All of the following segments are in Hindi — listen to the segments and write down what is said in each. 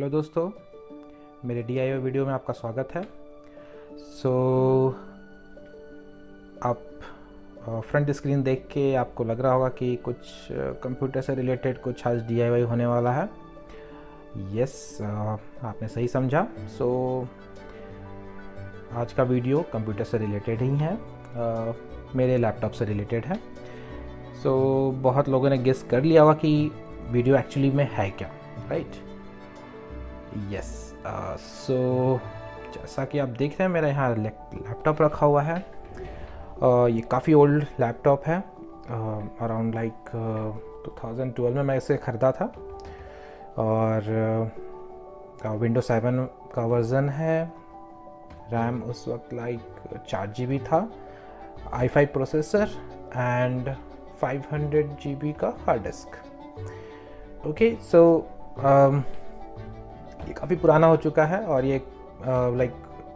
हेलो दोस्तों, मेरे DIY वीडियो में आपका स्वागत है। सो आप फ्रंट स्क्रीन देख के आपको लग रहा होगा कि कुछ कंप्यूटर से रिलेटेड कुछ आज DIY होने वाला है। यस, आपने सही समझा। सो आज का वीडियो कंप्यूटर से रिलेटेड ही है, मेरे लैपटॉप से रिलेटेड है। सो बहुत लोगों ने गेस कर लिया होगा कि वीडियो एक्चुअली में है क्या, राइट? यस। सो जैसा कि आप देख रहे हैं, मेरा यहाँ लैपटॉप रखा हुआ है। ये काफ़ी ओल्ड लैपटॉप है, अराउंड लाइक 2012 में मैं इसे ख़रीदा था। और विंडो 7 का वर्ज़न है। रैम उस वक्त लाइक 4 GB था, i5 प्रोसेसर एंड 500 GB का हार्ड डिस्क। ओके, सो ये काफ़ी पुराना हो चुका है और ये लाइक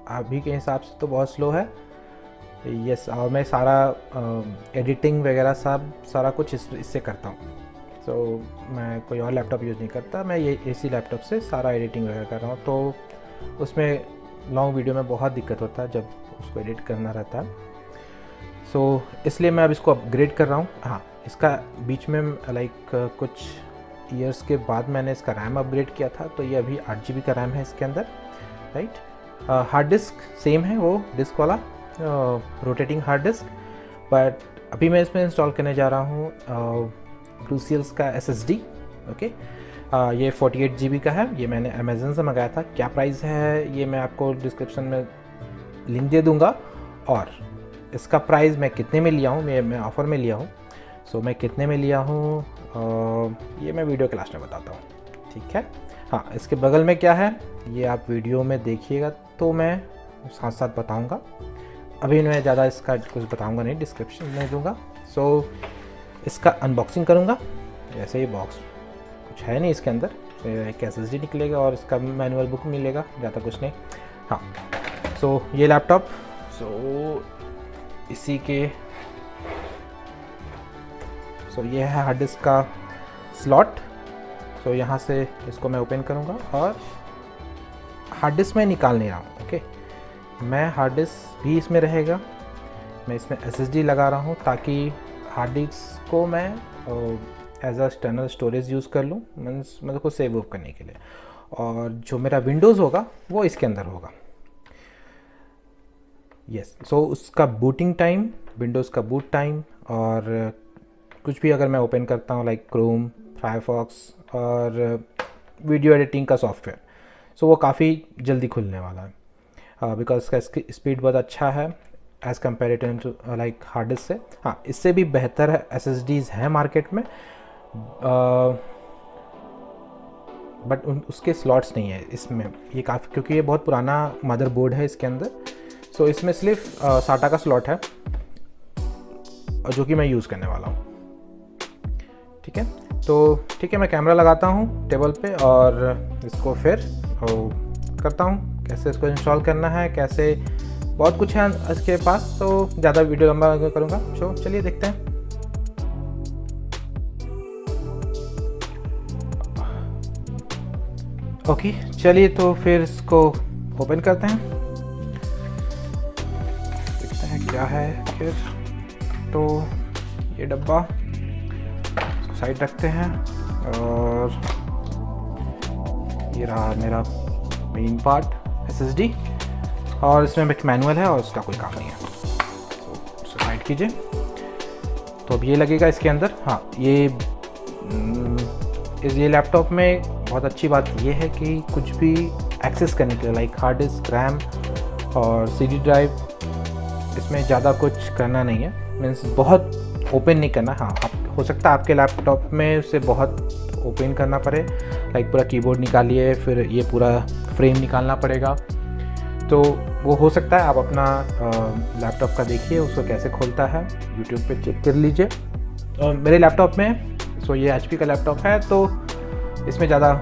अभी के हिसाब से तो बहुत स्लो है। यस, और मैं सारा एडिटिंग वगैरह सारा कुछ इससे करता हूँ। सो मैं कोई और लैपटॉप यूज़ नहीं करता, मैं ये इसी लैपटॉप से सारा एडिटिंग वगैरह कर रहा हूँ। तो उसमें लॉन्ग वीडियो में बहुत दिक्कत होता है जब उसको एडिट करना रहता है। सो इसलिए मैं अब इसको अपग्रेड कर रहा हूँ। हाँ, इसका बीच में लाइक कुछ ईयर्स के बाद मैंने इसका रैम अपग्रेड किया था, तो ये अभी 8 GB का रैम है इसके अंदर, राइट? हार्ड डिस्क सेम है, वो डिस्क वाला रोटेटिंग हार्ड डिस्क। बट अभी मैं इसमें इंस्टॉल करने जा रहा हूँ क्रूसियल्स का SSD। ओके, ये 48 GB का है। ये मैंने अमेज़न से मंगाया था। क्या प्राइस है ये मैं आपको डिस्क्रिप्शन में लिंक दे दूँगा। और इसका प्राइस मैं कितने में लिया हूँ, मैं ऑफ़र में लिया हूँ। सो मैं कितने में लिया हूँ ये मैं वीडियो के लास्ट में बताता हूँ, ठीक है? हाँ, इसके बगल में क्या है ये आप वीडियो में देखिएगा तो मैं साथ साथ बताऊँगा। अभी मैं ज़्यादा इसका कुछ बताऊँगा नहीं, डिस्क्रिप्शन में दूँगा। सो इसका अनबॉक्सिंग करूँगा। ऐसे ही बॉक्स कुछ है नहीं इसके अंदर, एक SSD निकलेगा और इसका मैनुअल बुक मिलेगा, ज़्यादा कुछ नहीं। हाँ, सो ये लैपटॉप, सो इसी के ये है हार्ड डिस्क का स्लॉट। सो यहाँ से इसको मैं ओपन करूँगा और हार्ड डिस्क में निकाल नहीं रहा हूँ। ओके, मैं हार्ड डिस्क भी इसमें रहेगा, मैं इसमें SSD लगा रहा हूँ ताकि हार्ड डिस्क को मैं as a external storage use कर लूँ, मीन्स मतलब को सेव ऑफ करने के लिए। और जो मेरा विंडोज़ होगा वो इसके अंदर होगा। यस, सो उसका बूटिंग टाइम, विंडोज़ का बूट टाइम और कुछ भी अगर मैं ओपन करता हूँ लाइक क्रोम, फायरफॉक्स और वीडियो एडिटिंग का सॉफ्टवेयर, सो वो काफ़ी जल्दी खुलने वाला है बिकॉज इसका स्पीड बहुत अच्छा है as comparative to like hard disk से। हाँ, इससे भी बेहतर है SSDs हैं मार्केट में, बट उसके स्लॉट्स नहीं है इसमें। ये काफ़ी, क्योंकि ये बहुत पुराना मदरबोर्ड है इसके अंदर। सो इसमें सिर्फ SATA का स्लॉट है और जो कि मैं यूज़ करने वाला हूँ, ठीक है? तो ठीक है, मैं कैमरा लगाता हूँ टेबल पे और इसको फिर करता हूँ कैसे इसको इंस्टॉल करना है, कैसे बहुत कुछ है इसके पास। तो ज़्यादा वीडियो लंबा करूँगा, सो चलिए देखते हैं। ओके, चलिए तो फिर इसको ओपन करते हैं, देखते हैं क्या है फिर। तो ये डब्बा साइड रखते हैं और ये रहा मेरा मेन पार्ट SSD, और इसमें एक मैनुअल है और उसका कोई काम नहीं है, तो उसे साइड कीजिए। तो अब ये लगेगा इसके अंदर। हाँ, ये लैपटॉप में बहुत अच्छी बात ये है कि कुछ भी एक्सेस करने के लिए लाइक हार्ड डिस्क, रैम और CD ड्राइव, इसमें ज़्यादा कुछ करना नहीं है, मीन्स बहुत ओपन नहीं करना। हाँ, हो सकता है आपके लैपटॉप में उसे बहुत ओपन करना पड़े, लाइक पूरा कीबोर्ड निकालिए, फिर ये पूरा फ्रेम निकालना पड़ेगा, तो वो हो सकता है। आप अपना लैपटॉप का देखिए उसको कैसे खोलता है, यूट्यूब पे चेक कर लीजिए। और मेरे लैपटॉप में, सो ये HP का लैपटॉप है, तो इसमें ज़्यादा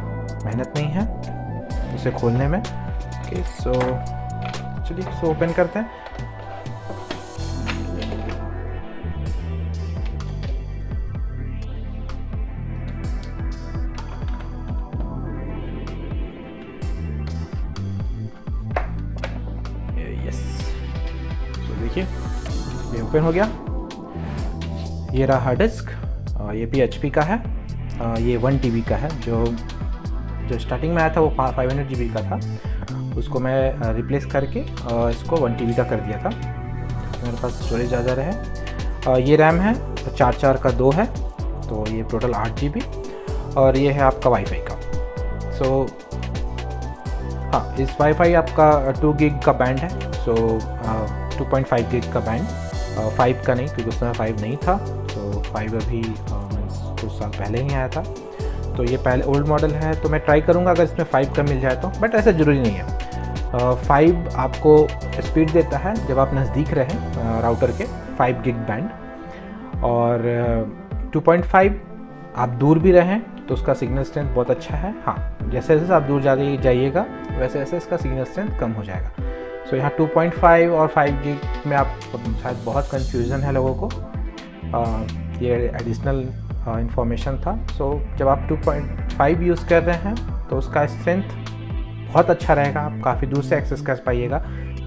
मेहनत नहीं है इसे खोलने में। ओके, सो चलिए इसको ओपन करते हैं। देखिए ये ओपन हो गया। ये रहा हार्ड डिस्क, ये भी HP का है। ये 1 TB का है। जो स्टार्टिंग में आया था वो 500 GB का था, उसको मैं रिप्लेस करके इसको 1 TB का कर दिया था, मेरे पास स्टोरेज ज़्यादा रहे। ये रैम है 4 का 2 है, तो ये टोटल 8 GB। और ये है आपका वाईफाई का। सो हाँ, इस वाईफाई आपका 2 GB का बैंड है। सो 2.5 GB का बैंड, 5 का नहीं, क्योंकि उसमें 5 नहीं था। तो 5 अभी कुछ साल पहले ही आया था, तो ये पहले ओल्ड मॉडल है। तो मैं ट्राई करूँगा अगर इसमें 5 का मिल जाए तो, बट ऐसा ज़रूरी नहीं है। 5 आपको स्पीड देता है जब आप नज़दीक रहें राउटर के, 5 GB बैंड। और 2.5 आप दूर भी रहें तो उसका सिग्नल स्ट्रेंथ बहुत अच्छा है। हाँ, जैसे जैसे आप दूर जाइएगा वैसे वैसे इसका सिग्नल स्ट्रेंथ कम हो जाएगा। सो यहाँ 2.5 और 5 GB में आप शायद बहुत कन्फ्यूज़न है लोगों को। ये एडिशनल इंफॉर्मेशन था। सो जब आप 2.5 यूज़ कर रहे हैं तो उसका स्ट्रेंथ बहुत अच्छा रहेगा, आप काफ़ी दूर से एक्सेस कर पाइएगा।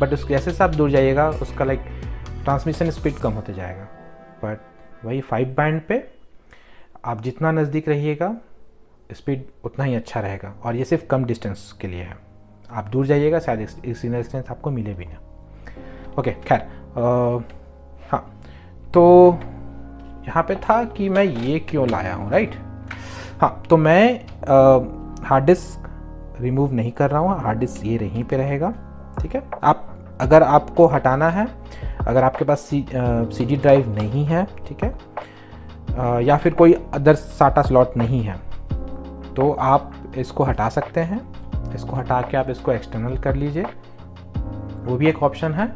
बट उस जैसे से आप दूर जाइएगा उसका ट्रांसमिशन स्पीड कम होते जाएगा। बट वही 5 बैंड पे आप जितना नज़दीक रहिएगा स्पीड उतना ही अच्छा रहेगा। और ये सिर्फ कम डिस्टेंस के लिए है, आप दूर जाइएगा शायद सिग्नल स्ट्रेंथ आपको मिले भी ना। ओके, खैर हाँ, तो यहाँ पे था कि मैं ये क्यों लाया हूँ, राइट। हाँ, तो मैं हार्ड डिस्क रिमूव नहीं कर रहा हूँ, हार्ड डिस्क ये यहीं पे रहेगा, ठीक है। अगर आपको हटाना है, अगर आपके पास CD ड्राइव नहीं है, ठीक है, या फिर कोई अदर साटा स्लॉट नहीं है, तो आप इसको हटा सकते हैं। इसको हटा के आप इसको एक्सटर्नल कर लीजिए, वो भी एक ऑप्शन है।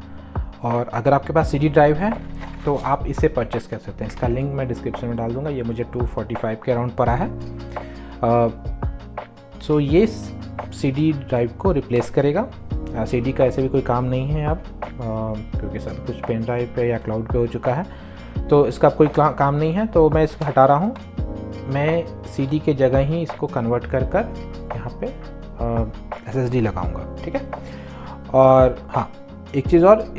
और अगर आपके पास CD ड्राइव है तो आप इसे परचेस कर सकते हैं। इसका लिंक मैं डिस्क्रिप्शन में डाल दूंगा। ये मुझे 245 के अराउंड पड़ा है। सो ये CD ड्राइव को रिप्लेस करेगा। CD का ऐसे भी कोई काम नहीं है अब, क्योंकि सब कुछ पेन ड्राइव पे या क्लाउड पे हो चुका है, तो इसका कोई काम नहीं है। तो मैं इसको हटा रहा हूँ। मैं CD के जगह ही इसको कन्वर्ट कर यहाँ पे SSD लगाऊंगा, ठीक है। और हाँ, एक चीज़ और,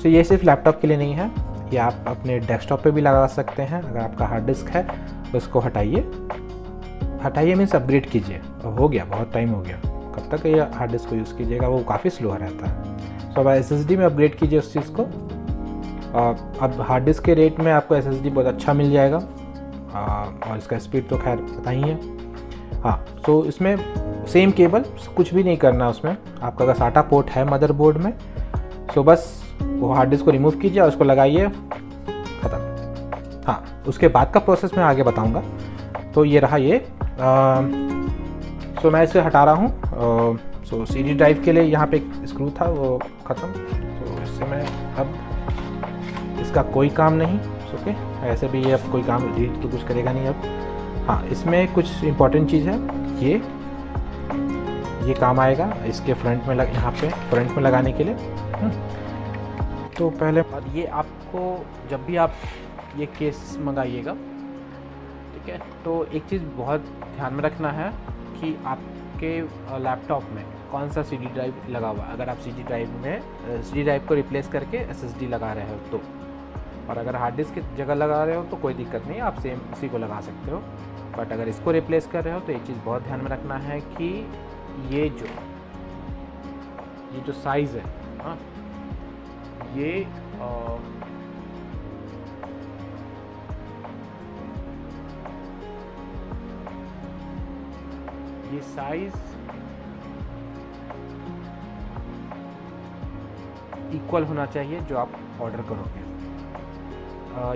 ये सिर्फ लैपटॉप के लिए नहीं है, ये आप अपने डेस्कटॉप पे भी लगा सकते हैं। अगर आपका हार्ड डिस्क है तो इसको हटाइए मीन्स अपग्रेड कीजिए। हो गया, बहुत टाइम हो गया, कब तक ये हार्ड डिस्क को यूज़ कीजिएगा, वो काफ़ी स्लो रहता है। सो अब SSD में अपग्रेड कीजिए उस चीज़ को। अब हार्ड डिस्क के रेट में आपको SSD बहुत अच्छा मिल जाएगा। और इसका स्पीड तो खैर पता ही है। हाँ, तो इसमें सेम केबल, कुछ भी नहीं करना उसमें। आपका अगर SATA पोर्ट है मदरबोर्ड में, सो बस वो हार्ड डिस्क को रिमूव कीजिए और उसको लगाइए, ख़त्म। हाँ, उसके बाद का प्रोसेस मैं आगे बताऊंगा। तो ये रहा ये। सो मैं इसे हटा रहा हूँ। सो CD ड्राइव के लिए यहाँ पे एक स्क्रू था, वो ख़त्म। तो इससे मैं अब इसका कोई काम नहीं। ओके, ऐसे भी ये अब कोई काम रीड तो कुछ करेगा नहीं अब। हाँ, इसमें कुछ इम्पॉर्टेंट चीज़ है, ये काम आएगा इसके फ्रंट में यहाँ पे फ्रंट में लगाने के लिए। तो पहले ये आपको जब भी आप ये केस मंगाइएगा, ठीक है, तो एक चीज़ बहुत ध्यान में रखना है कि आपके लैपटॉप में कौन सा CD ड्राइव लगा हुआ है। अगर आप CD ड्राइव को रिप्लेस करके SSD लगा रहे हो तो, और अगर हार्ड डिस्क की जगह लगा रहे हो तो कोई दिक्कत नहीं, आप सेम इसी को लगा सकते हो। बट अगर इसको रिप्लेस कर रहे हो तो एक चीज़ बहुत ध्यान में रखना है कि ये जो साइज़ है, हाँ, ये साइज़ इक्वल होना चाहिए जो आप ऑर्डर करोगे।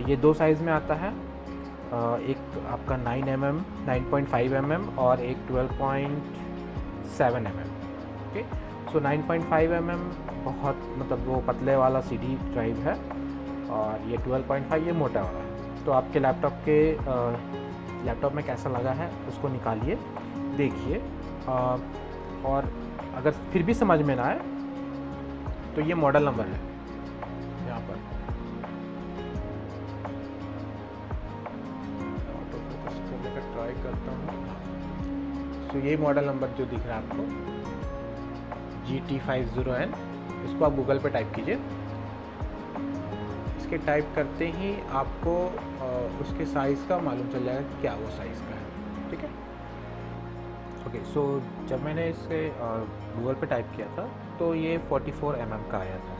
ये 2 साइज़ में आता है, एक आपका 9.5 mm और एक 12.7 mm। ओके, सो 9.5 mm बहुत मतलब वो पतले वाला CD ड्राइव है, और ये 12.5 ये मोटा वाला है। तो आपके लैपटॉप में कैसा लगा है उसको निकालिए, देखिए। और अगर फिर भी समझ में ना आए तो ये मॉडल नंबर है यहाँ पर, ऑटो फोकस करने का ट्राई करता हूँ। तो ये मॉडल नंबर जो दिख रहा है आपको GT50N, इसको आप गूगल पे टाइप कीजिए इसके टाइप करते ही आपको उसके साइज़ का मालूम चल जाएगा कि क्या वो साइज़ का है, ठीक है। ओके, सो जब मैंने इसे गूगल पे टाइप किया था तो ये 44 mm का आया था।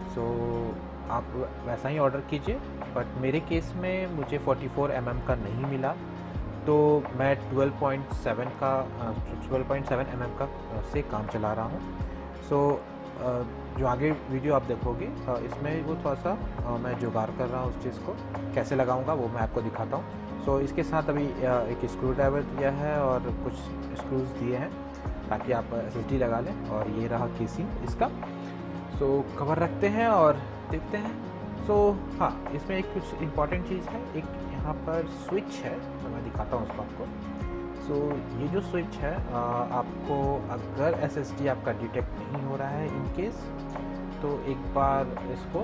सो आप वैसा ही ऑर्डर कीजिए, बट मेरे केस में मुझे 44 mm का नहीं मिला, तो मैं 12.7 mm का से काम चला रहा हूँ। सो जो आगे वीडियो आप देखोगे इसमें वो थोड़ा सा मैं जुगाड़ कर रहा हूँ उस चीज़ को, कैसे लगाऊंगा वो मैं आपको दिखाता हूँ। सो इसके साथ अभी एक स्क्रू ड्राइवर दिया है और कुछ स्क्रूज दिए हैं ताकि आप SSD लगा लें, और ये रहा केसिंग इसका। सो कवर रखते हैं और देखते हैं। सो हाँ, इसमें एक कुछ इम्पॉर्टेंट चीज़ है, एक यहाँ पर स्विच है, तो मैं दिखाता हूँ उसको आपको। सो ये जो स्विच है आपको अगर SSD आपका डिटेक्ट नहीं हो रहा है इन केस, तो एक बार इसको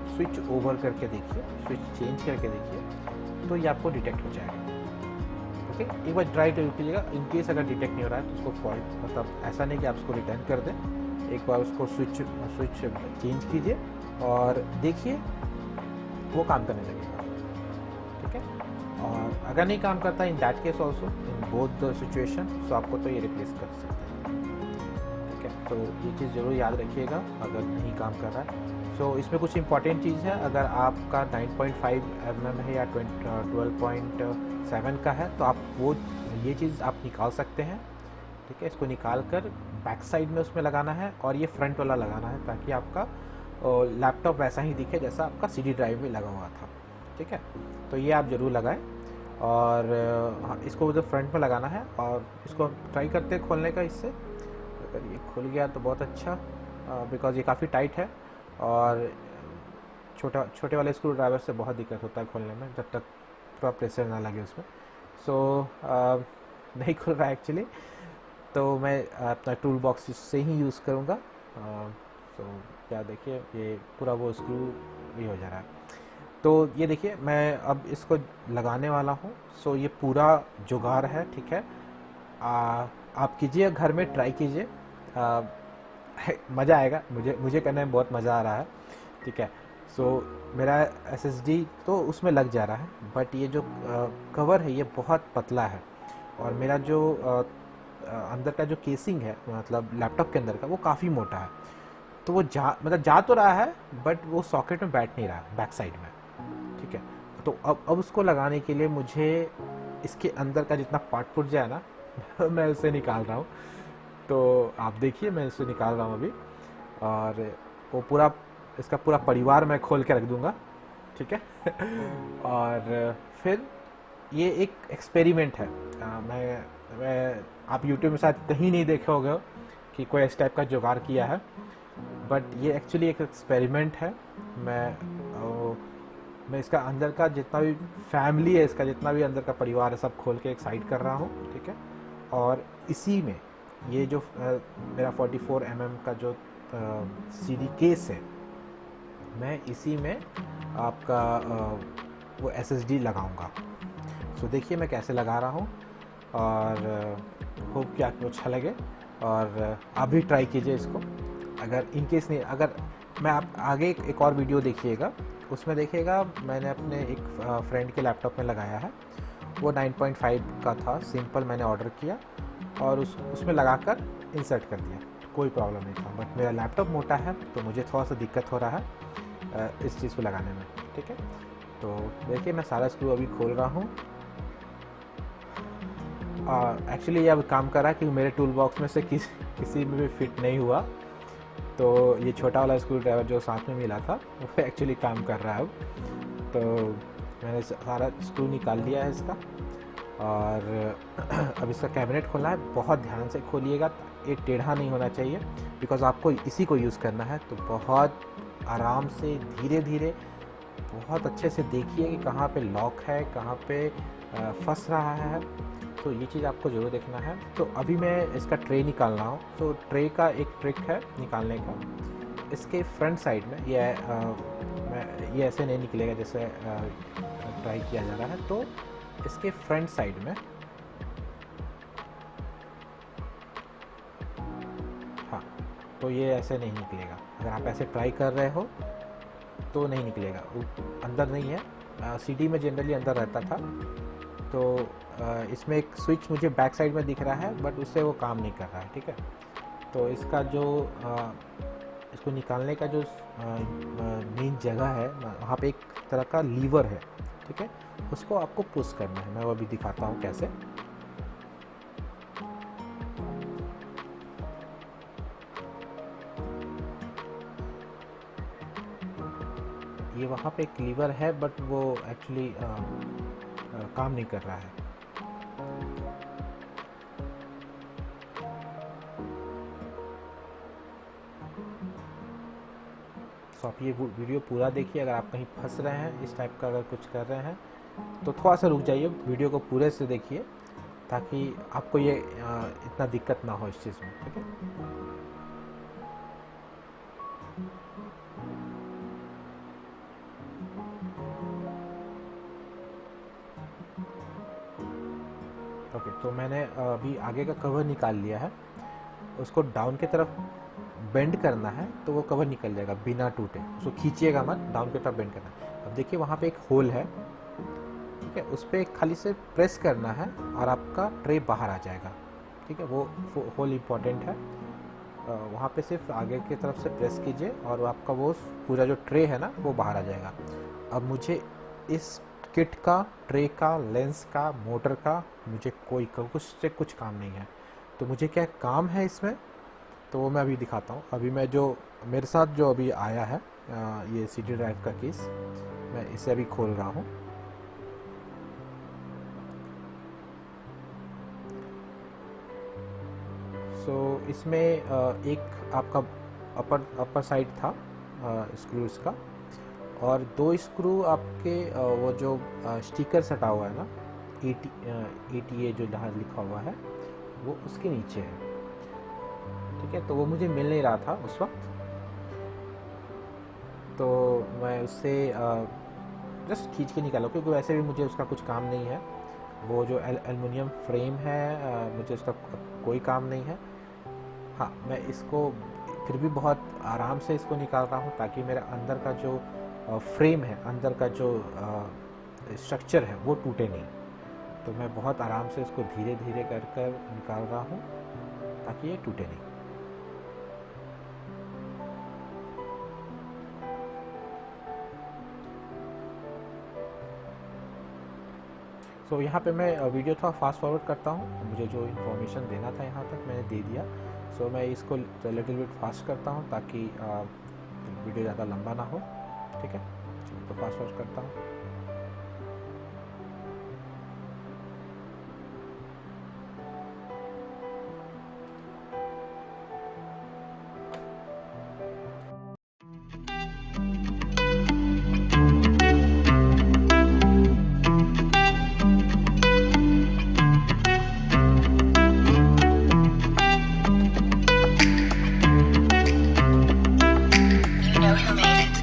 स्विच ओवर करके देखिए, स्विच चेंज करके देखिए, तो ये आपको डिटेक्ट हो जाएगा। ओके, एक बार ट्राई जरूर कीजिएगा। इन केस अगर डिटेक्ट नहीं हो रहा है तो उसको फॉल्ट, मतलब ऐसा नहीं कि आप उसको रिटर्न कर दें, एक बार उसको स्विच चेंज कीजिए और देखिए वो काम करने लगेगा, ठीक है। और अगर नहीं काम करता in that case also in both the situation, तो आपको तो ये रिप्लेस कर सकते हैं, ठीक है। तो ये चीज़ ज़रूर याद रखिएगा अगर नहीं काम कर रहा है। सो इसमें कुछ इंपॉर्टेंट चीज़ है, अगर आपका 9.5 mm है या 12.7 का है तो आप वो ये चीज़ आप निकाल सकते हैं, ठीक है। इसको निकाल कर बैक साइड में उसमें लगाना है और ये फ्रंट वाला लगाना है ताकि आपका लैपटॉप वैसा ही दिखे जैसा आपका CD ड्राइव में लगा हुआ था, ठीक है। तो ये आप ज़रूर लगाएं। और हाँ, इसको उधर फ्रंट में लगाना है और इसको ट्राई करते हैं खोलने का इससे। अगर ये खुल गया तो बहुत अच्छा, बिकॉज़ ये काफ़ी टाइट है और छोटे वाले स्क्रू ड्राइवर से बहुत दिक्कत होता है खोलने में जब तक पूरा प्रेशर ना लगे उसमें। सो नहीं खुल रहा है एक्चुअली, तो मैं अपना टूल बॉक्स से ही यूज़ करूँगा। सो क्या देखिए ये पूरा वो स्क्रू ये हो जा रहा है। तो ये देखिए मैं अब इसको लगाने वाला हूँ। सो ये पूरा जुगाड़ है, ठीक है। आप कीजिए, घर में ट्राई कीजिए, मज़ा आएगा। मुझे करने में बहुत मज़ा आ रहा है, ठीक है। सो मेरा SSD तो उसमें लग जा रहा है, बट ये जो कवर है ये बहुत पतला है, और मेरा जो अंदर का जो केसिंग है, मतलब लैपटॉप के अंदर का, वो काफ़ी मोटा है। तो वो जा तो रहा है, बट वो सॉकेट में बैठ नहीं रहा बैक साइड में, ठीक है। तो अब उसको लगाने के लिए मुझे इसके अंदर का जितना पार्ट पुर्जा जाए ना मैं उसे निकाल रहा हूँ। तो आप देखिए मैं इसे निकाल रहा हूँ अभी, और वो पूरा इसका पूरा परिवार मैं खोल के रख दूँगा, ठीक है। और फिर ये एक एक्सपेरिमेंट है। मैं आप यूट्यूब में शायद कहीं नहीं देखे होगे कि कोई इस टाइप का जुगाड़ किया है, बट ये एक्चुअली एक एक्सपेरिमेंट है। मैं इसका अंदर का जितना भी फैमिली है, इसका जितना भी अंदर का परिवार है, सब खोल के एक साइड कर रहा हूँ, ठीक है। और इसी में ये जो मेरा 44 mm का जो CD केस है, मैं इसी में आपका वो SSD लगाऊंगा। सो देखिए मैं कैसे लगा रहा हूँ, और होप कि आपको अच्छा लगे, और आप भी ट्राई कीजिए इसको। अगर इन केस नहीं, अगर मैं आप आगे एक और वीडियो देखिएगा, उसमें देखिएगा मैंने अपने एक फ्रेंड के लैपटॉप में लगाया है। वो 9.5 का था, सिंपल मैंने ऑर्डर किया और उसमें लगाकर इंसर्ट कर दिया, तो कोई प्रॉब्लम नहीं था। बट मेरा लैपटॉप मोटा है तो मुझे थोड़ा सा दिक्कत हो रहा है इस चीज़ को लगाने में, ठीक है। तो देखिए मैं सारा स्क्रू अभी खोल रहा हूँ। एक्चुअली ये अब काम कर रहा है कि मेरे टूल बॉक्स में से किसी में भी फिट नहीं हुआ, तो ये छोटा वाला स्क्रू ड्राइवर जो साथ में मिला था वो एक्चुअली काम कर रहा है अब। तो मैंने सारा स्क्रू निकाल लिया है इसका, और अब इसका कैबिनेट खोलना है। बहुत ध्यान से खोलिएगा, ये टेढ़ा नहीं होना चाहिए, बिकॉज़ आपको इसी को यूज़ करना है। तो बहुत आराम से धीरे धीरे बहुत अच्छे से देखिए कि कहाँ पे लॉक है, कहाँ पे फंस रहा है। तो ये चीज़ आपको ज़रूर देखना है। तो अभी मैं इसका ट्रे निकाल रहा हूँ। तो ट्रे का एक ट्रिक है निकालने का, इसके फ्रंट साइड में ये ऐसे नहीं निकलेगा जैसे ट्राई किया जा रहा है। तो इसके फ्रंट साइड में, हाँ, तो ये ऐसे नहीं निकलेगा। अगर आप ऐसे ट्राई कर रहे हो तो नहीं निकलेगा, वो अंदर नहीं है। सीडी में जनरली अंदर रहता था। तो इसमें एक स्विच मुझे बैक साइड में दिख रहा है, बट उससे वो काम नहीं कर रहा है। ठीक है, तो इसका जो इसको निकालने का जो मेन जगह है, वहाँ पे एक तरह का लीवर है। ठीक है, उसको आपको पुश करना है। मैं वो अभी दिखाता हूँ कैसे। ये वहाँ पे एक लीवर है, बट वो एक्चुअली काम नहीं कर रहा है। तो आप ये वीडियो पूरा देखिए। अगर आप कहीं फंस रहे हैं, इस टाइप का अगर कुछ कर रहे हैं, तो थोड़ा सा रुक जाइए, वीडियो को पूरे से देखिए, ताकि आपको ये इतना दिक्कत ना हो इस चीज़ में। ठीक है, ओके। तो मैंने अभी आगे का कवर निकाल लिया है। उसको डाउन की तरफ बेंड करना है, तो वो कवर निकल जाएगा बिना टूटे। उसको खींचिएगा मत, डाउन की तरफ बेंड करना है। अब देखिए वहाँ पे एक होल है। ठीक है, उस पर खाली से प्रेस करना है और आपका ट्रे बाहर आ जाएगा। ठीक है, वो होल इम्पॉर्टेंट है। वहाँ पे सिर्फ आगे की तरफ से प्रेस कीजिए और आपका वो पूरा जो ट्रे है ना, वो बाहर आ जाएगा। अब मुझे इस किट का, ट्रे का, लेंस का, मोटर का मुझे कोई कुछ से कुछ काम नहीं है। तो मुझे क्या काम है इसमें, तो वो मैं अभी दिखाता हूँ। अभी मैं जो मेरे साथ जो अभी आया है ये CD ड्राइव का केस, मैं इसे अभी खोल रहा हूँ। सो इसमें एक आपका अपर साइड था स्क्रूज का, और 2 स्क्रू आपके वो जो स्टिकर सटा हुआ है ना, ETA जो जहाँ लिखा हुआ है, वो उसके नीचे है। ठीक है, तो वो मुझे मिल नहीं रहा था उस वक्त, तो मैं उससे जस्ट खींच के निकाला, क्योंकि वैसे भी मुझे उसका कुछ काम नहीं है। वो जो एल्युमिनियम फ्रेम है, मुझे उसका कोई काम नहीं है। हाँ, मैं इसको फिर भी बहुत आराम से इसको निकाल रहा हूँ, ताकि मेरा अंदर का जो फ्रेम है, अंदर का जो स्ट्रक्चर है, वो टूटे नहीं। तो मैं बहुत आराम से इसको धीरे धीरे कर कर निकाल रहा हूँ, ताकि ये टूटे नहीं। सो यहाँ पे मैं वीडियो थोड़ा फास्ट फॉरवर्ड करता हूँ। मुझे जो इन्फॉर्मेशन देना था यहाँ तक मैंने दे दिया। सो मैं इसको लिटिल बिट फास्ट करता हूँ, ताकि वीडियो ज़्यादा लंबा ना हो। ठीक है, तो फास्ट फॉरवर्ड करता हूँ। You know who made it.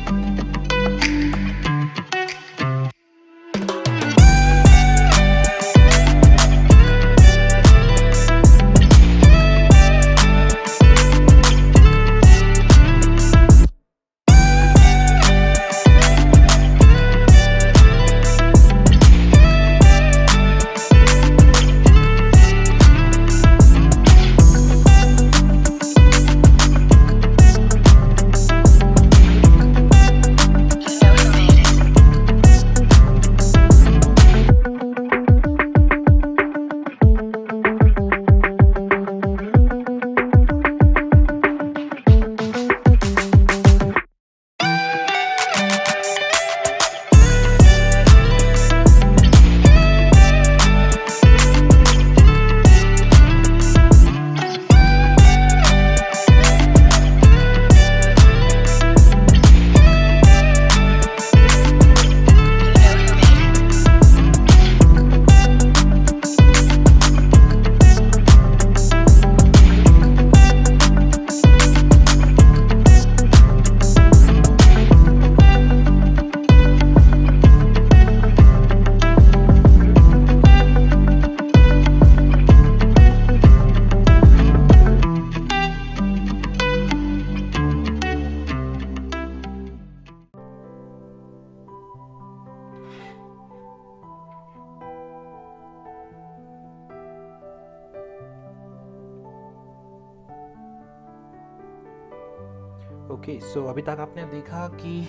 Okay, so अभी तक आपने देखा कि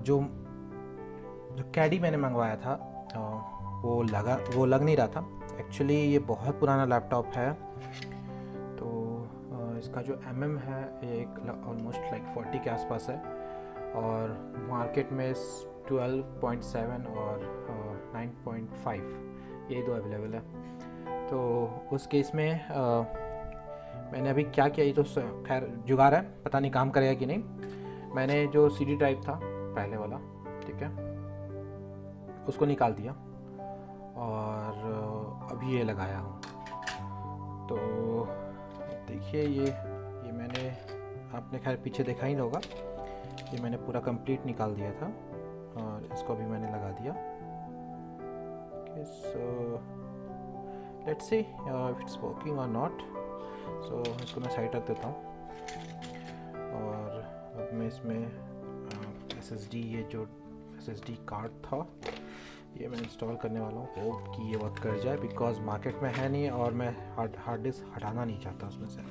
जो जो कैडी मैंने मंगवाया था वो लग नहीं रहा था। एक्चुअली ये बहुत पुराना लैपटॉप है, तो इसका जो है ये एक ऑलमोस्ट लाइक 40 के आसपास है, और मार्केट में 12.7 और 9.5 ये दो अवेलेबल है। तो उस केस में मैंने अभी क्या किया, ये तो खैर जुगाड़ है, पता नहीं काम करेगा कि नहीं। मैंने जो CD ड्राइव था पहले वाला, ठीक है, उसको निकाल दिया और अभी ये लगाया हूँ। तो देखिए ये मैंने, आपने खैर पीछे देखा ही होगा, ये मैंने पूरा कंप्लीट निकाल दिया था और इसको भी मैंने लगा दिया। Okay, so let's see if it's working और नॉट। सो इसको मैं साइड रख देता हूँ, और अब मैं इसमें SSD, ये जो SSD कार्ड था ये मैं इंस्टॉल करने वाला हूँ। होप कि ये वर्क कर जाए, बिकॉज मार्केट में है नहीं और मैं हार्ड डिस्क हटाना नहीं चाहता उसमें से।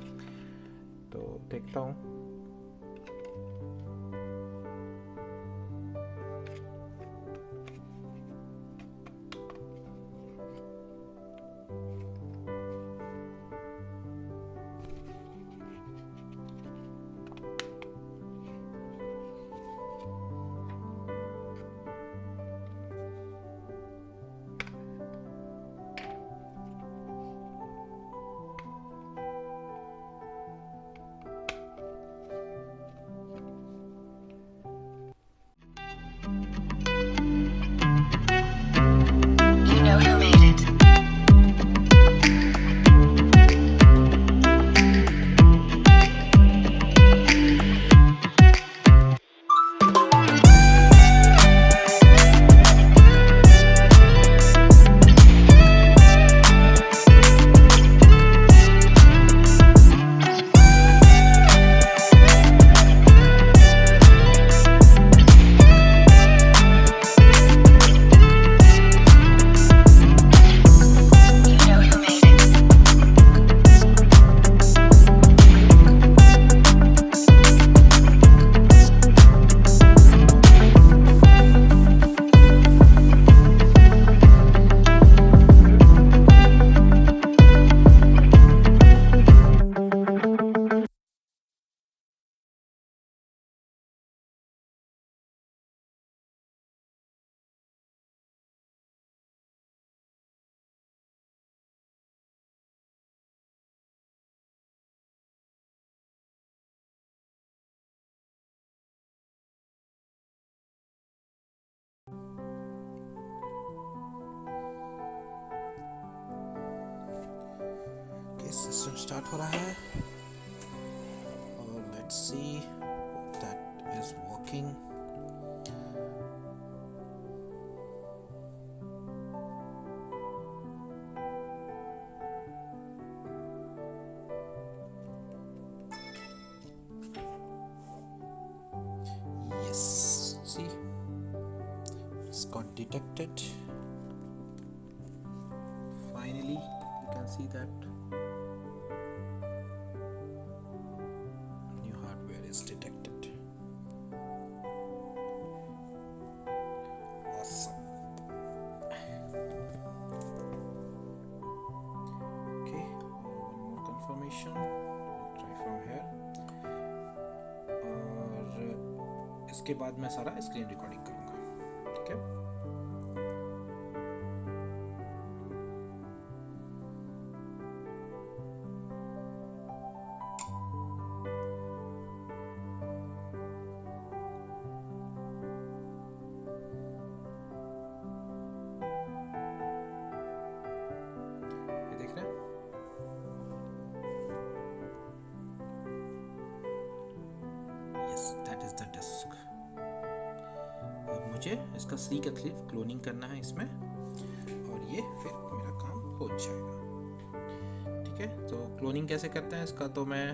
तो देखता हूँ। You know who made it. You know who made it. System start हो रहा है और let's see that is working. Yes, see, it's got detected. Finally, you can see that new hardware is detected. Awesome. Okay, one more confirmation. Try from here. और इसके बाद मैं सारा स्क्रीन रिकॉर्डिंग करूँगा, ठीक है। ये देख रहे हैं, yes that is the disk. अब मुझे इसका सी का क्लोनिंग करना है इसमें, और ये फिर मेरा काम हो जाएगा, ठीक है। तो क्लोनिंग कैसे करते हैं इसका तो मैं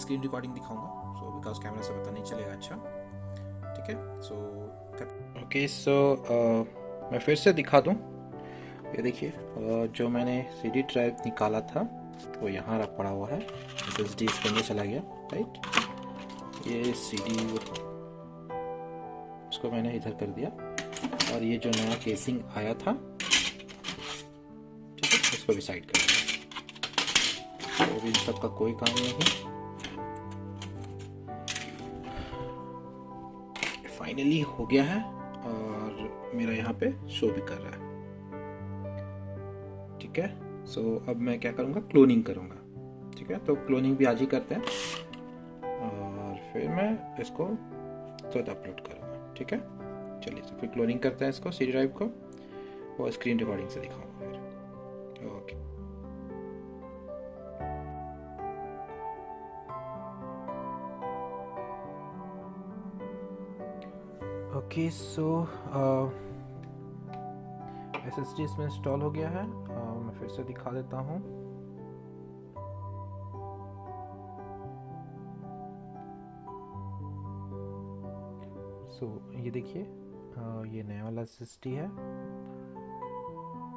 स्क्रीन रिकॉर्डिंग दिखाऊंगा, सो बिकॉज कैमरा से पता नहीं चलेगा, अच्छा ठीक है। सो ओके, सो मैं फिर से दिखा दूं। ये देखिए जो मैंने CD ड्राइव निकाला था वो यहाँ रख पड़ा हुआ है, SSD इसके अंदर चला गया, राइट। ये CD उसको मैंने इधर कर दिया, और ये जो नया केसिंग आया था, ठीक है, इसको भी साइड कर दिया। तो भी इन सब का कोई काम नहीं। फाइनली हो गया है, और मेरा यहाँ पे शो भी कर रहा है, ठीक है। सो अब मैं क्या करूँगा, क्लोनिंग करूँगा, ठीक है। तो क्लोनिंग भी आज ही करते हैं, और फिर मैं इसको तुरंत अपलोड करूँगा, ठीक है। चलिए, तो फिर क्लोनिंग करते हैं इसको, CD ड्राइव को, और स्क्रीन रिकॉर्डिंग से दिखाऊंगा फिर। Okay, okay. सो SSD इसमें इंस्टॉल हो गया है। मैं फिर से दिखा देता हूँ। सो ये देखिए, ये नया वाला SSD है,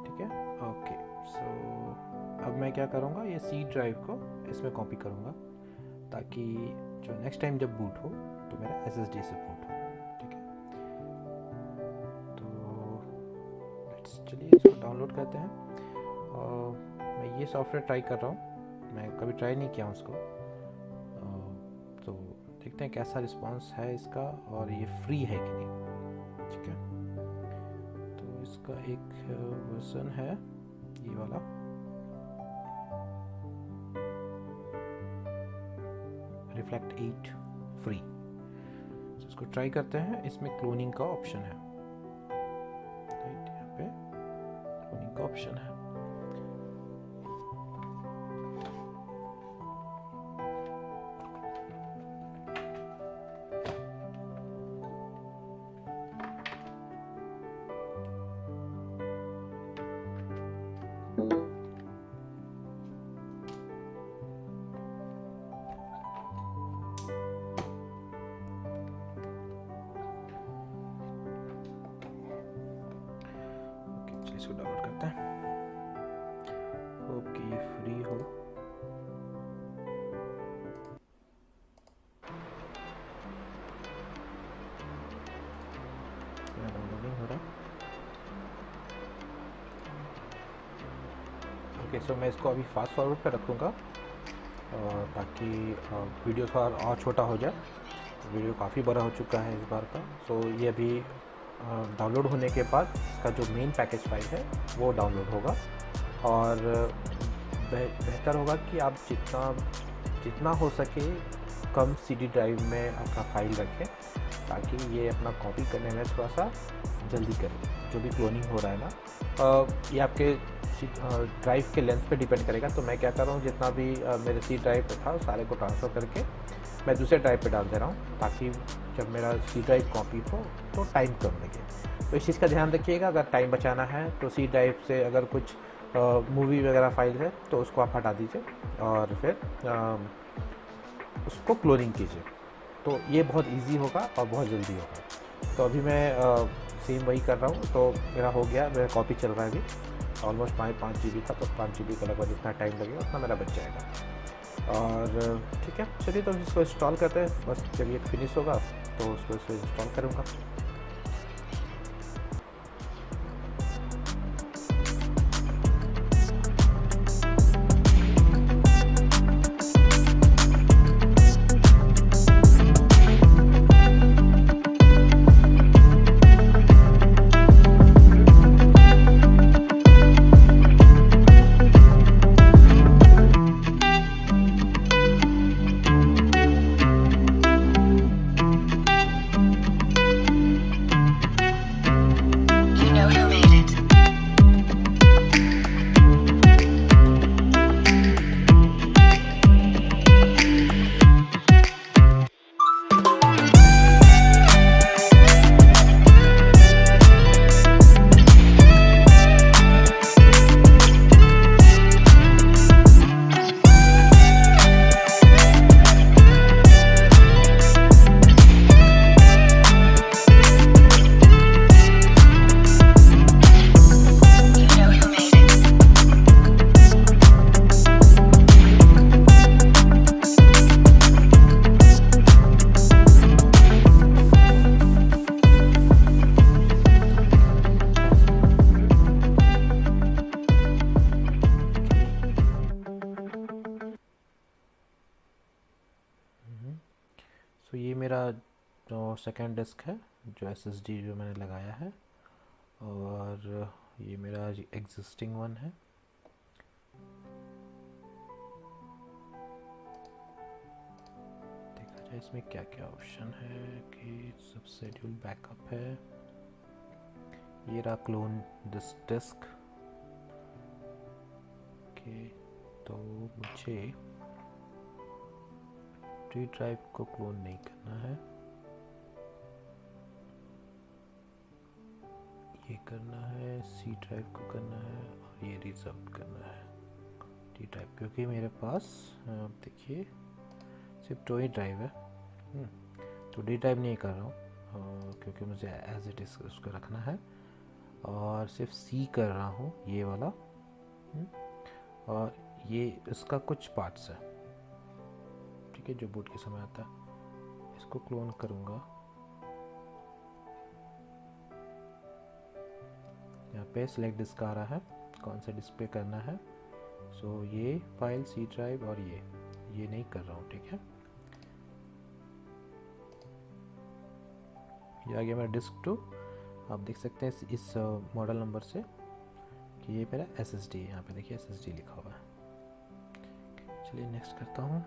ठीक है। ओके, सो अब मैं क्या करूँगा, ये C ड्राइव को इसमें कॉपी करूँगा, ताकि जो नेक्स्ट टाइम जब बूट हो तो मेरा SSD से बूट हो, ठीक है। तो चलिए इसको डाउनलोड करते हैं। मैं ये सॉफ्टवेयर ट्राई कर रहा हूँ, मैं कभी ट्राई नहीं किया उसको, तो देखते हैं कैसा रिस्पांस है इसका, और ये फ्री है कि नहीं, ठीक है। तो इसका एक वर्जन है ये वाला, रिफ्लेक्ट 8 फ्री। तो इसको ट्राई करते हैं। इसमें क्लोनिंग का ऑप्शन है, राइट, यहाँ पे क्लोनिंग का ऑप्शन है। इसको डाउनलोड करते हैं। होप कि ये फ्री हो। डाउनलोडिंग हो रहा है। ओके, सो मैं इसको अभी फास्ट फॉरवर्ड पे रखूँगा, ताकि वीडियो थोड़ा और छोटा हो जाए। वीडियो काफ़ी बड़ा हो चुका है इस बार का। सो ये अभी डाउनलोड होने के बाद इसका जो मेन पैकेज फाइल है वो डाउनलोड होगा, और बेहतर होगा कि आप जितना हो सके कम CD ड्राइव में अपना फाइल रखें, ताकि ये अपना कॉपी करने में थोड़ा सा जल्दी करे। जो भी क्लोनिंग हो रहा है ना, ये आपके ड्राइव के लेंथ पे डिपेंड करेगा। तो मैं क्या कर रहा हूँ, जितना भी मेरे C ड्राइव पे था सारे को ट्रांसफ़र करके मैं दूसरे ड्राइव पे डाल दे रहा हूँ, ताकि जब मेरा C ड्राइव कॉपी हो तो टाइम कम लगे। तो इस चीज़ का ध्यान रखिएगा। अगर टाइम बचाना है तो C ड्राइव से अगर कुछ मूवी वगैरह फाइल है तो उसको आप हटा दीजिए, और फिर उसको क्लोनिंग कीजिए। तो ये बहुत इजी होगा और बहुत जल्दी होगा। तो अभी मैं सेम वही कर रहा हूँ। तो मेरा हो गया, मेरा कॉपी चल रहा है अभी। ऑलमोस्ट 5 GB था, तो 5 GB का लगभग जितना टाइम लगेगा उतना मेरा बच जाएगा। और ठीक है, चलिए तो इसको इंस्टॉल करते हैं। बस जब ये फिनिश होगा तो उसको इंस्टॉल करूँगा। सो ये मेरा जो सेकेंड डिस्क है, जो एसएसडी जो मैंने लगाया है, और ये मेरा एग्जिस्टिंग वन है। देखा जाए इसमें क्या क्या ऑप्शन है कि सब शेड्यूल बैकअप है। ये रहा क्लोन दिस डिस्क के। तो मुझे डी ड्राइव को क्लोन नहीं करना है, ये करना है, सी ड्राइव को करना है, और ये रिजर्व करना है डी ड्राइव, क्योंकि मेरे पास देखिए सिर्फ 2 ही ड्राइव है। तो डी ड्राइव नहीं कर रहा हूँ क्योंकि मुझे एज इट इज़ उसको रखना है, और सिर्फ सी कर रहा हूँ ये वाला। और ये इसका कुछ पार्ट्स है, ठीक है, जो बूट के समय आता है। इसको क्लोन करूँगा, यहाँ पे सिलेक्ट डिस्क आ रहा है, कौन सा डिस्प्ले करना है। सो ये फाइल सी ड्राइव, और ये नहीं कर रहा हूँ, ठीक है। ये आ गया मेरा डिस्क 2। आप देख सकते हैं इस मॉडल नंबर से कि ये मेरा SSD है। यहाँ पे देखिए SSD लिखा हुआ है। चलिए नेक्स्ट करता हूँ।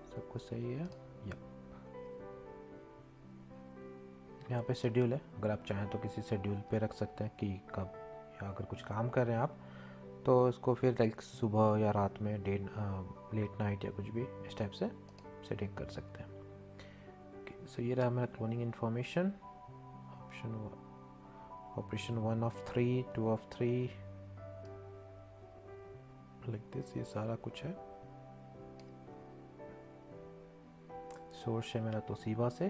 सब कुछ सही है। यहाँ पे शेड्यूल है, अगर आप चाहें तो किसी शेड्यूल पे रख सकते हैं कि कब, या अगर कुछ काम कर रहे हैं आप तो इसको फिर लाइक सुबह या रात में लेट नाइट या कुछ भी इस टाइप से सेटिंग कर सकते हैं। सो ये रहा मेरा cloning information. Operation 1 of 3, 2 of 3 like this, ये सारा कुछ है। सोर्स है मेरा तोशिबा से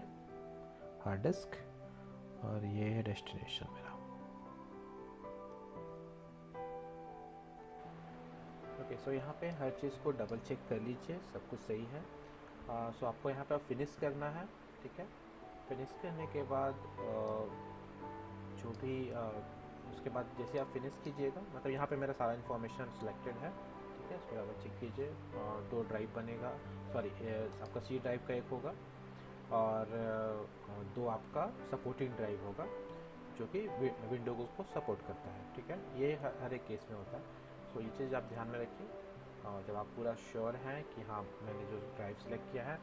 हार्ड डिस्क, और ये है डेस्टिनेशन मेरा। ओके, सो यहाँ पे हर चीज़ को डबल चेक कर लीजिए, सब कुछ सही है। सो आपको यहाँ पे फिनिश करना है, ठीक है। फिनिश करने के बाद जो भी उसके बाद जैसे आप फिनिश कीजिएगा, मतलब यहाँ पे मेरा सारा इन्फॉर्मेशन सिलेक्टेड है, ठीक है। इसको डबल चेक कीजिए, 2 ड्राइव बनेगा, सॉरी आपका सी ड्राइव का एक होगा, और 2 आपका सपोर्टिंग ड्राइव होगा, जो कि विंडोज को सपोर्ट करता है, ठीक है। ये हर एक केस में होता है। सो ये चीज़ आप ध्यान में रखिए, जब आप पूरा श्योर हैं कि हाँ मैंने जो ड्राइव सेलेक्ट किया है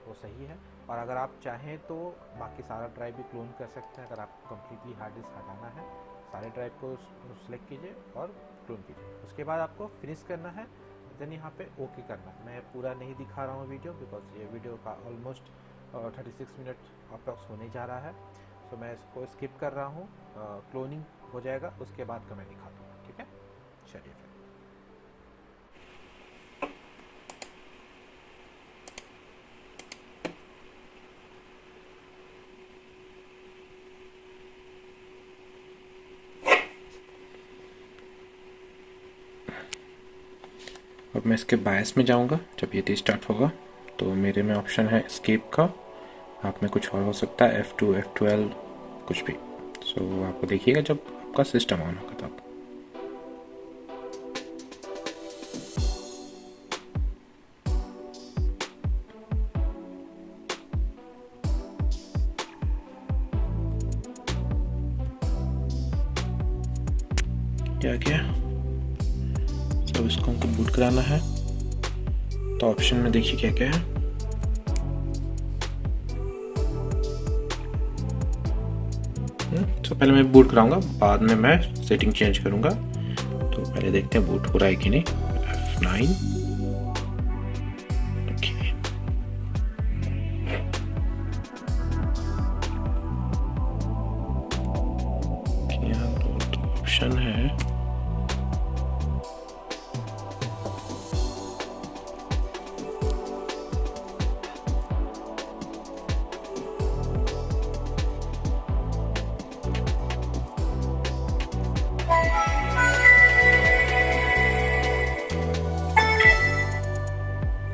वो सही है। और अगर आप चाहें तो बाकी सारा ड्राइव भी क्लोन कर सकते हैं। अगर आपको कम्प्लीटली हार्ड डिस्क हटाना है, सारे ड्राइव को सिलेक्ट कीजिए और क्लोन कीजिए। उसके बाद आपको फिनिश करना है, देन यहाँ पे ओके करना है। मैं पूरा नहीं दिखा रहा हूँ वीडियो, बिकॉज ये वीडियो का ऑलमोस्ट 36 मिनट अप्रॉक्स होने जा रहा है। सो मैं इसको स्किप कर रहा हूँ, क्लोनिंग हो जाएगा उसके बाद का मैं दिखा दूँगा, ठीक है। चलिए फिर अब मैं इसके बायस में जाऊंगा। जब ये स्टार्ट होगा तो मेरे में ऑप्शन है एस्केप का, आप में कुछ और हो सकता है, F2, F12 कुछ भी। सो आपको देखिएगा जब आपका सिस्टम ऑन होगा तब। क्या क्या तो इसको हमको बूट कराना है, तो ऑप्शन में देखिए क्या क्या है। तो पहले मैं बूट कराऊंगा, बाद में मैं सेटिंग चेंज करूंगा। तो पहले देखते हैं बूट हो रहा है कि नहीं। F9 ओके, यहाँ तो ऑप्शन है।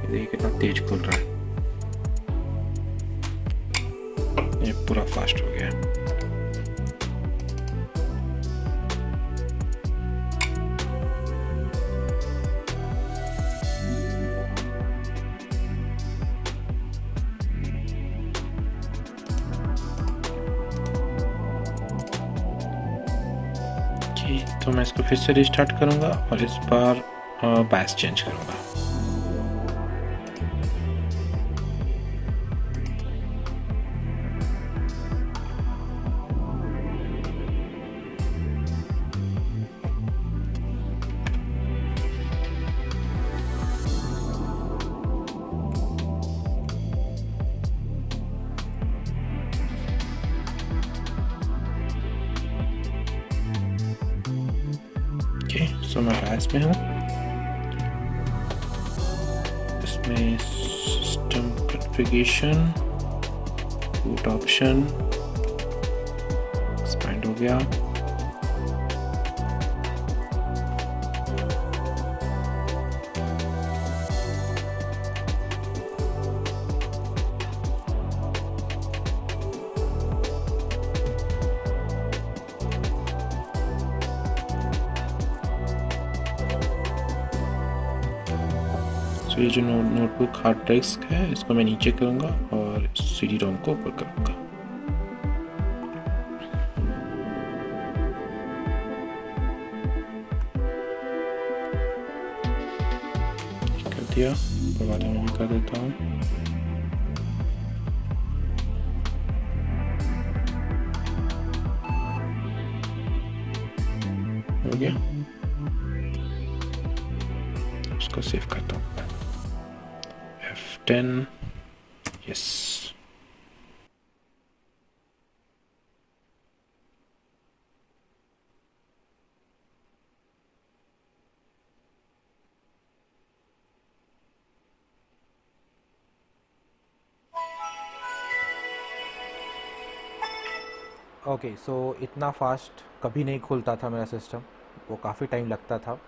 देखिए कितना तेज खुल रहा है, ये पूरा फास्ट हो गया। तो मैं इसको फिर से रिस्टार्ट करूँगा और इस बार बायस चेंज करूँगा। ओके, सो मैं बायस में हूँ। इसमें system configuration, boot option expand हो गया। तो ये जो नोटबुक हार्ड डिस्क है इसको मैं नीचे करूँगा और CD रोम को ऊपर करूँगा। कर दिया, ऊपर वाले में भी कर देता हूँ। हो गया, उसको सेव करता हूँ। F10, yes. ओके, सो इतना फास्ट कभी नहीं खुलता था मेरा सिस्टम, वो काफ़ी टाइम लगता था।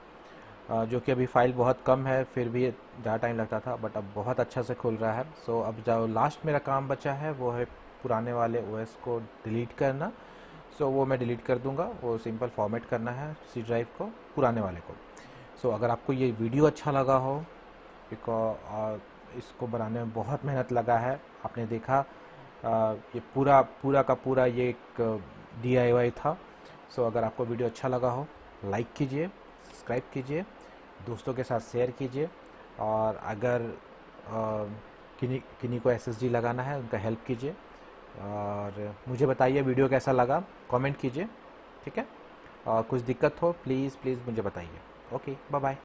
जो कि अभी फ़ाइल बहुत कम है फिर भी ज़्यादा टाइम लगता था, बट अब बहुत अच्छा से खुल रहा है। सो अब जो लास्ट मेरा काम बचा है वो है पुराने वाले ओएस को डिलीट करना। सो वो मैं डिलीट कर दूंगा, वो सिंपल फॉर्मेट करना है सी ड्राइव को, पुराने वाले को। सो अगर आपको ये वीडियो अच्छा लगा हो, बिकॉज इसको बनाने में बहुत मेहनत लगा है, आपने देखा ये पूरा का पूरा ये एक DIY था। सो अगर आपको वीडियो अच्छा लगा हो, लाइक कीजिए, सब्सक्राइब कीजिए, दोस्तों के साथ शेयर कीजिए, और अगर किन्हीं को SSD लगाना है उनका हेल्प कीजिए, और मुझे बताइए वीडियो कैसा लगा, कमेंट कीजिए, ठीक है। और कुछ दिक्कत हो प्लीज़ मुझे बताइए। Okay, bye bye.